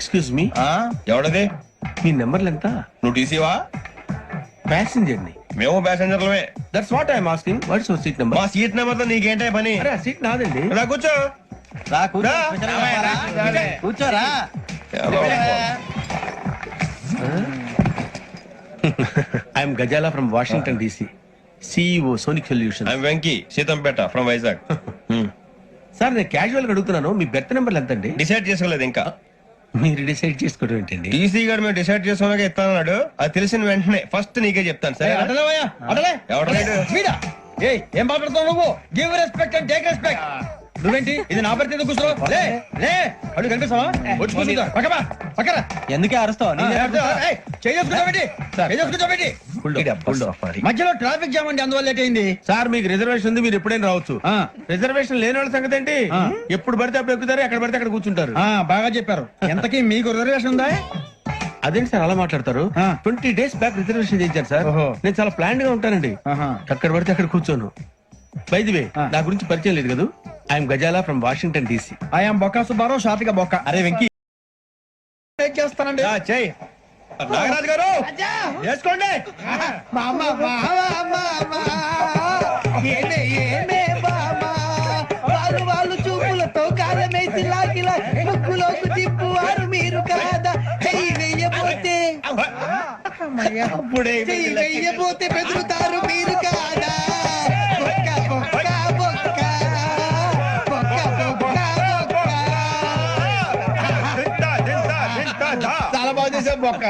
Excuse me, ఎవడది? మీ నెంబర్లు ఎంత? నువ్వు టీసీవా? ప్యాసింజర్ ని. మేము ప్యాసెంజర్లమే. That's what I'm asking. What's your seat number? మా సీట్ నెంబర్ తో నీకేంటే పని? అరే ఆ సీట్ నాదండి. రా కూర్చో. కూర్చోరా. I'm Gazala from Washington DC, CEO Sonic Solution. I'm Venky, Seethampeta from Vizag. Sir నేను క్యాజువల్ గా అడుగుతున్నాను, మీ బెర్త్ నెంబర్లు ఎంత అండి? డిసైడ్ చేసుకోలేదు ఇంకా. మీరు డిసైడ్ చేసుకోవడం ఏంటండి? టీసీ గారు మేము డిసైడ్ చేసుకున్నాక ఇస్తానన్నాడు. అది తెలిసిన వెంటనే ఫస్ట్ నీకే చెప్తాను. సరే ఏం మాట్లాడుతావు నువ్వు? Give respect and take respect. నువ్వేంటి ఇది నా పరిస్థితి? ఎందుకు కూర్చో? లే అడుగు కనిపిస్తావా? వచ్చి కూర్చుంటా. పక్కరా. ఎందుకే అరుస్తావు? మధ్యలో ట్రాఫిక్ జామ్ అండి, అందువల్ల లేట్ అయింది. సార్ మీకు రిజర్వేషన్ ఉంది, మీరు ఎప్పుడైనా రావచ్చు. రిజర్వేషన్ లేని వాళ్ళ సంగతి ఏంటి? ఎప్పుడు పడితే అప్పుడు ఎక్కుతారు, ఎక్కడ పడితే అక్కడ కూర్చుంటారు. బాగా చెప్పారు. ఎంతకీ మీకు రిజర్వేషన్ ఉందా? అదేంటి సార్ అలా మాట్లాడతారు? 20 days బ్యాక్ రిజర్వేషన్ చేయించారు సార్. నేను చాలా ప్లాన్డ్ గా ఉంటానండి. అక్కడ పడితే అక్కడ కూర్చోను. బై ది వే, నా గురించి పరిచయం లేదు కదా. I'm Gazala from Washington DC. I'm Bokka Subbarao, షాతిక బొక్క. అరే వెంకీ చేస్తానండి. చెయ్యి. నాగరాజు గారు వేసుకోండి. వాళ్ళు చూపులతో కాలమేసి లాగిలా ముక్కులోకి తిప్పువారు మీరు కాదా? చెయ్యి వెయ్యబోతే చెయ్యి వెయ్యబోతే బెదురుతారు మీరు కాదా? చాలా బాగా చేసావు బొక్క.